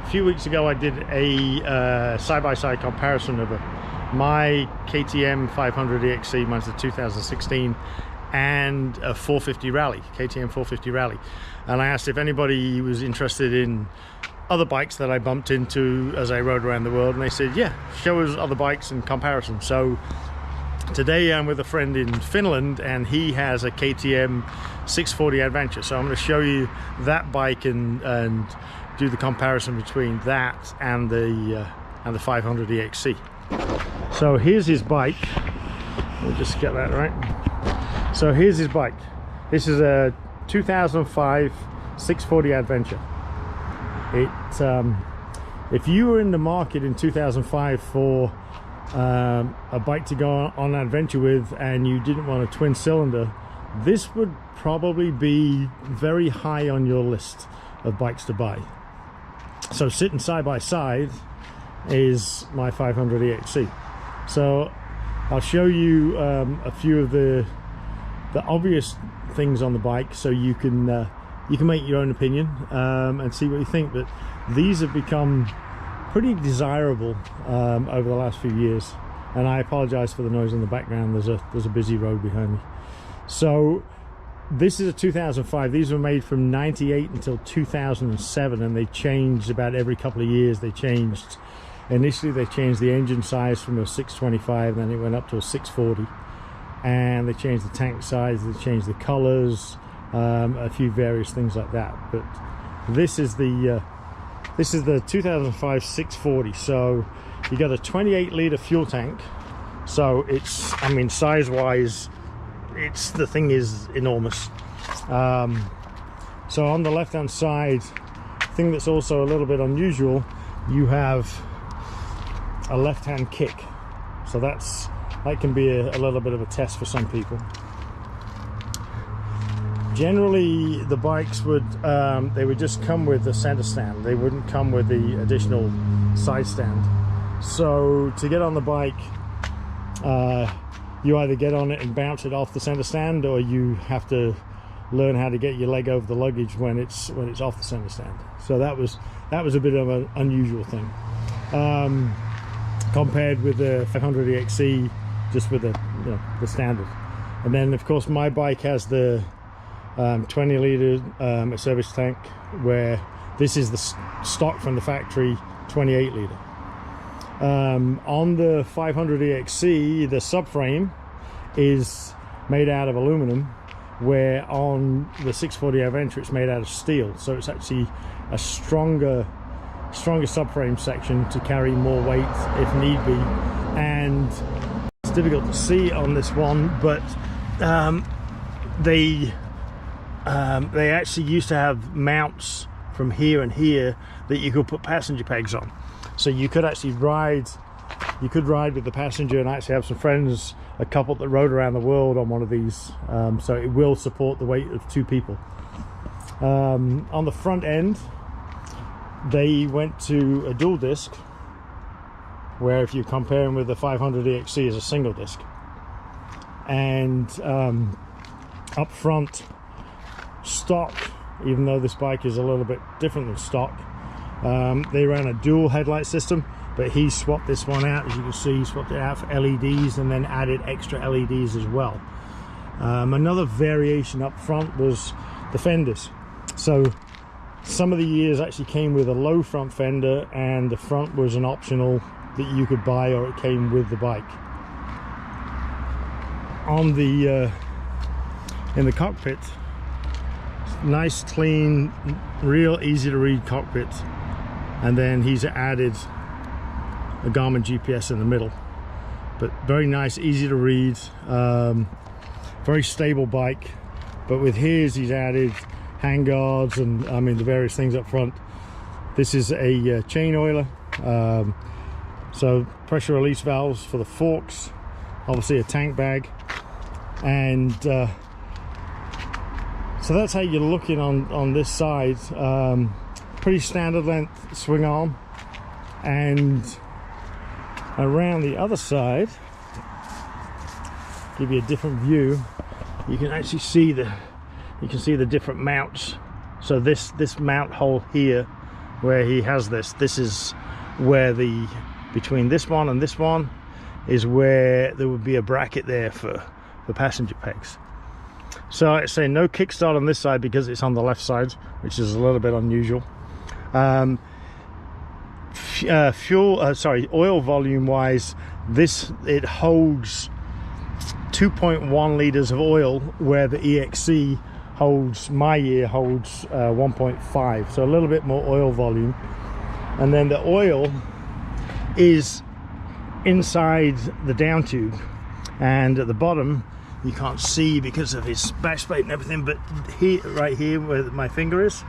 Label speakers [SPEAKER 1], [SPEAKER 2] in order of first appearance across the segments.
[SPEAKER 1] few weeks ago I did a side-by-side comparison of my KTM 500 EXC, mine's the 2016, and a 450 Rally, KTM 450 Rally. And I asked if anybody was interested in other bikes that I bumped into as I rode around the world, and they said, yeah, show us other bikes in comparison. So today I'm with a friend in Finland, and he has a KTM 640 Adventure. So I'm going to show you that bike and do the comparison between that and the 500 EXC. So here's his bike. We'll just get that right. So here's his bike. This is a 2005 640 Adventure. If you were in the market in 2005 for a bike to go on an adventure with, and you didn't want a twin cylinder, this would probably be very high on your list of bikes to buy. So sitting side by side is my 500 EXC. So I'll show you a few of the obvious things on the bike, so you can make your own opinion and see what you think. But these have become pretty desirable over the last few years, and I apologize for the noise in the background. There's a busy road behind me. So this is a 2005. These were made from 98 until 2007, and they changed about every couple of years. They changed, initially they changed the engine size from a 625, then it went up to a 640, and they changed the tank size, they changed the colors, a few various things like that. But this is the 2005 640. So you got a 28-liter fuel tank. So it's, I mean, size-wise, the thing is enormous. So on the left-hand side, thing that's also a little bit unusual, you have a left-hand kick. So that can be a little bit of a test for some people. Generally, the bikes would just come with the center stand. They wouldn't come with the additional side stand. So to get on the bike, you either get on it and bounce it off the center stand, or you have to learn how to get your leg over the luggage when it's off the center stand. So that was a bit of an unusual thing compared with the 500 EXC, just with the standard. And then of course my bike has the 20-liter service tank, where this is the stock from the factory 28-liter. On the 500 EXC, the subframe is made out of aluminum, where on the 640 Adventure it's made out of steel. So it's actually a stronger subframe section to carry more weight if need be. And it's difficult to see on this one, but they actually used to have mounts from here and here that you could put passenger pegs on. So you could actually ride with the passenger, and I actually have some friends, a couple that rode around the world on one of these. So it will support the weight of two people. On the front end, they went to a dual disc, where if you're comparing with the 500 EXC is a single disc. And up front, stock, even though this bike is a little bit different than stock, they ran a dual headlight system, but he swapped this one out. As you can see, he swapped it out for LEDs and then added extra LEDs as well. Another variation up front was the fenders. So some of the years actually came with a low front fender, and the front was an optional that you could buy, or it came with the bike. On the in the cockpit, nice, clean, real easy to read cockpit, and then he's added a Garmin GPS in the middle. But very nice, easy to read, very stable bike. But with his, he's added handguards and I mean the various things up front. This is a chain oiler, so pressure release valves for the forks, obviously a tank bag, and so that's how you're looking on this side. Pretty standard length swing arm. And around the other side, give you a different view, you can actually see the different mounts. So this mount hole here where he has this is where between this one and this one is where there would be a bracket there for the passenger pegs. So I say no kickstart on this side because it's on the left side, which is a little bit unusual. Oil volume wise, it holds 2.1 liters of oil, where the EXC holds, my year holds 1.5, so a little bit more oil volume. And then the oil is inside the down tube, and at the bottom you can't see because of his backplate and everything, but here, right here where my finger is,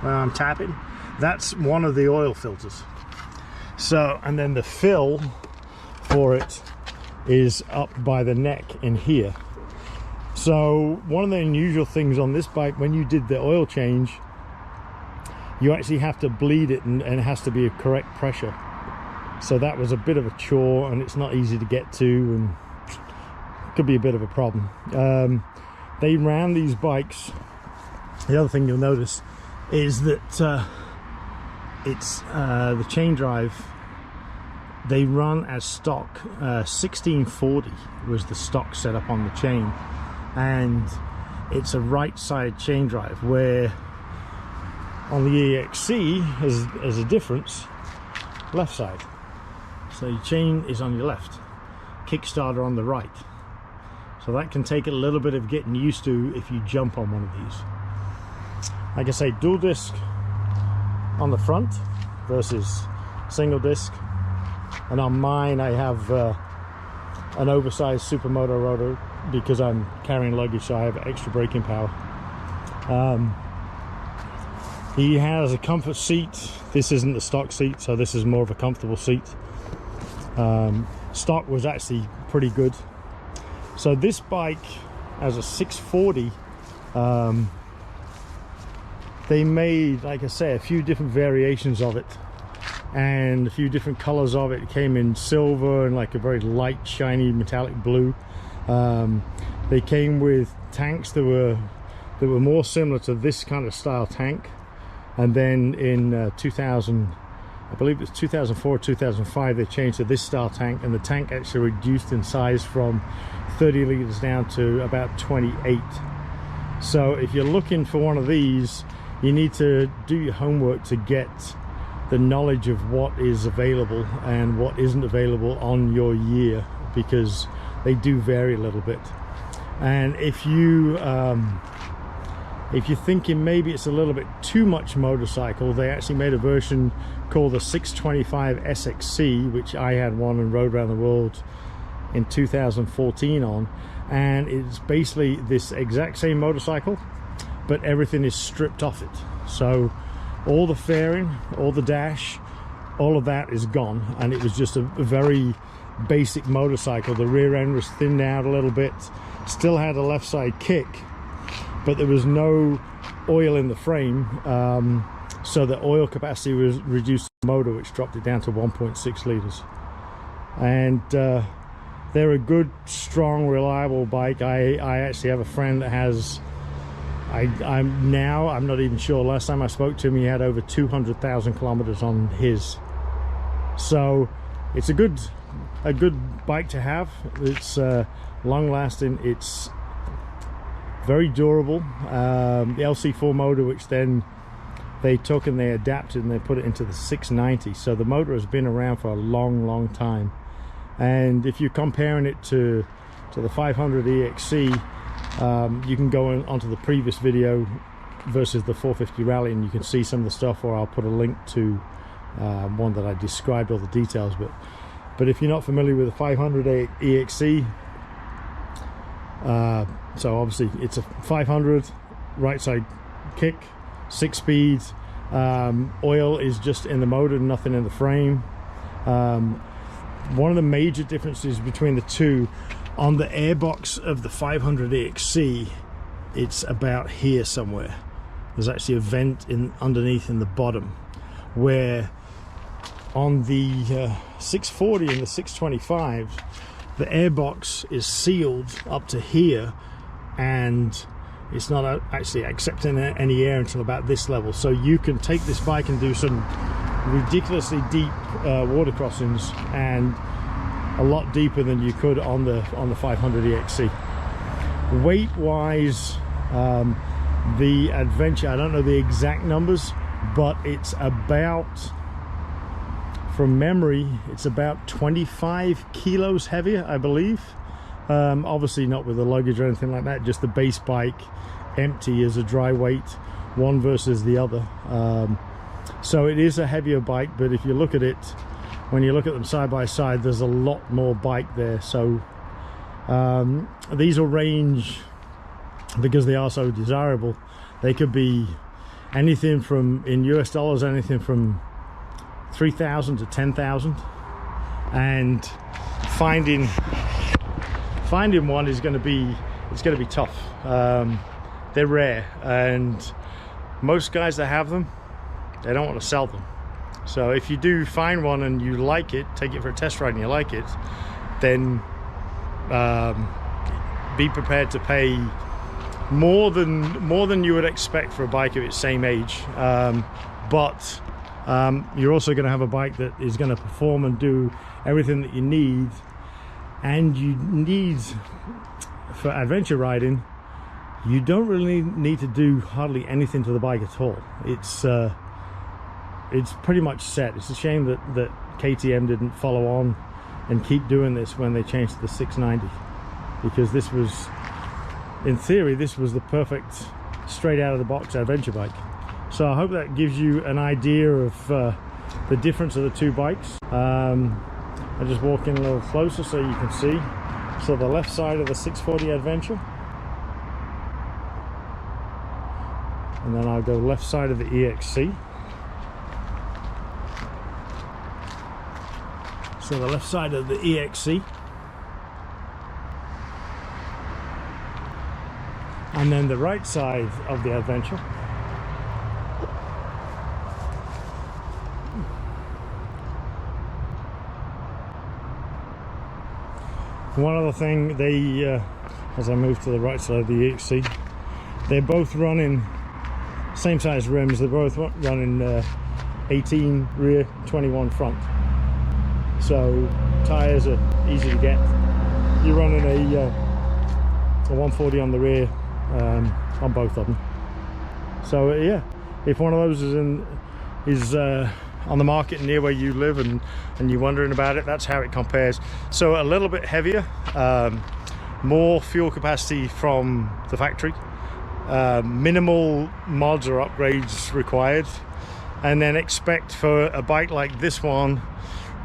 [SPEAKER 1] where I'm tapping, that's one of the oil filters. So, and then the fill for it is up by the neck in here. So one of the unusual things on this bike, when you did the oil change, you actually have to bleed it, and it has to be a correct pressure. So that was a bit of a chore, and it's not easy to get to, and could be a bit of a problem. They ran these bikes. The other thing you'll notice is that it's the chain drive, they run as stock. 1640 was the stock setup on the chain, and it's a right side chain drive, where on the EXC as a difference, left side. So your chain is on your left, kickstarter on the right. So that can take a little bit of getting used to if you jump on one of these. Like I say, dual disc on the front versus single disc. And on mine I have an oversized supermoto rotor because I'm carrying luggage, so I have extra braking power. He has a comfort seat. This isn't the stock seat, so this is more of a comfortable seat. Stock was actually pretty good. So this bike, as a 640, they made, like I say, a few different variations of it and a few different colors of it. It came in silver and like a very light shiny metallic blue. They came with tanks that were more similar to this kind of style tank. And then in 2000, I believe it's 2004 2005, they changed to this style tank, and the tank actually reduced in size from 30 liters down to about 28. So if you're looking for one of these, you need to do your homework to get the knowledge of what is available and what isn't available on your year, because they do vary a little bit. And if you're thinking maybe it's a little bit too much motorcycle, they actually made a version called the 625 SXC, which I had one and rode around the world in 2014 on, and it's basically this exact same motorcycle, but everything is stripped off it. So all the fairing, all the dash, all of that is gone, and it was just a very basic motorcycle. The rear end was thinned out a little bit, still had a left side kick, but there was no oil in the frame, so the oil capacity was reduced to the motor, which dropped it down to 1.6 liters. And they're a good, strong, reliable bike. I actually have a friend that has, I'm not even sure, last time I spoke to him he had over 200,000 kilometers on his. So it's a good bike to have. It's long lasting, it's very durable. The LC4 motor, which then they took and they adapted and they put it into the 690, so the motor has been around for a long time. And if you're comparing it to the 500 EXC, you can go onto the previous video versus the 450 Rally, and you can see some of the stuff, or I'll put a link to one that I described all the details. But if you're not familiar with the 500 EXC, so obviously it's a 500 right side kick, 6 speeds. Oil is just in the motor, nothing in the frame. One of the major differences between the two, on the airbox of the 500 EXC, it's about here somewhere. There's actually a vent underneath in the bottom, where on the 640 and the 625, the airbox is sealed up to here, and it's not actually accepting any air until about this level. So you can take this bike and do some ridiculously deep water crossings, and a lot deeper than you could on the 500 EXC. Weight wise, the Adventure, I don't know the exact numbers, but it's about, from memory, it's about 25 kilos heavier, I believe. Obviously not with the luggage or anything like that, just the base bike empty as a dry weight, one versus the other. So it is a heavier bike, but if you look at it, when you look at them side by side, there's a lot more bike there. So these will range, because they are so desirable, they could be anything from, in US dollars, anything from 3,000 to 10,000. And finding one is going to be, it's going to be tough. They're rare, and most guys that have them, they don't want to sell them. So if you do find one and you like it, take it for a test ride and you like it, then be prepared to pay more than you would expect for a bike of its same age. But you're also going to have a bike that is going to perform and do everything that you need, and you need for adventure riding. You don't really need to do hardly anything to the bike at all. It's pretty much set. It's a shame that KTM didn't follow on and keep doing this when they changed to the 690, because this was, in theory, this was the perfect straight out of the box adventure bike. So I hope that gives you an idea of the difference of the two bikes. I'll just walk in a little closer so you can see. So the left side of the 640 Adventure, and then I'll go left side of the EXC. So the left side of the EXC, and then the right side of the Adventure. One other thing, they as I move to the right side of the EXC, they're both running same size rims. They're both running 18 rear, 21 front. So tires are easy to get. You're running a 140 on the rear on both of them. So yeah, if one of those is on the market near where you live and you're wondering about it, that's how it compares. So a little bit heavier, more fuel capacity from the factory, minimal mods or upgrades required, and then expect for a bike like this one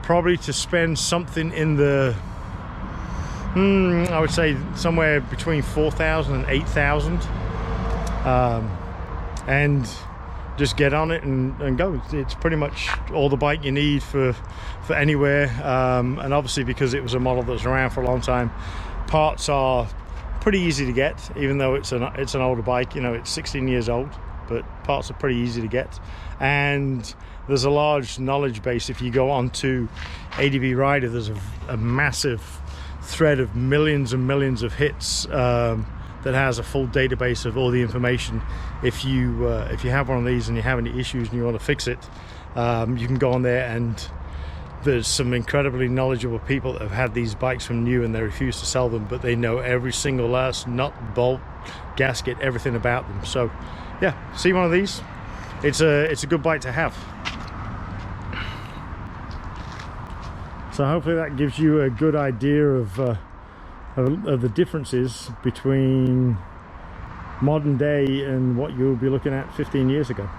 [SPEAKER 1] probably to spend something in the I would say somewhere between 4,000 and 8,000, and just get on it and go. It's pretty much all the bike you need for anywhere, and obviously because it was a model that's around for a long time, parts are pretty easy to get, even though it's an older bike. You know, it's 16 years old, but parts are pretty easy to get, and there's a large knowledge base. If you go on to ADV Rider, there's a massive thread of millions and millions of hits that has a full database of all the information. If you have one of these and you have any issues and you want to fix it, you can go on there, and there's some incredibly knowledgeable people that have had these bikes from new and they refuse to sell them, but they know every single last nut, bolt, gasket, everything about them. So yeah, see one of these, it's a good bike to have. So hopefully that gives you a good idea of the differences between modern day and what you'll be looking at 15 years ago.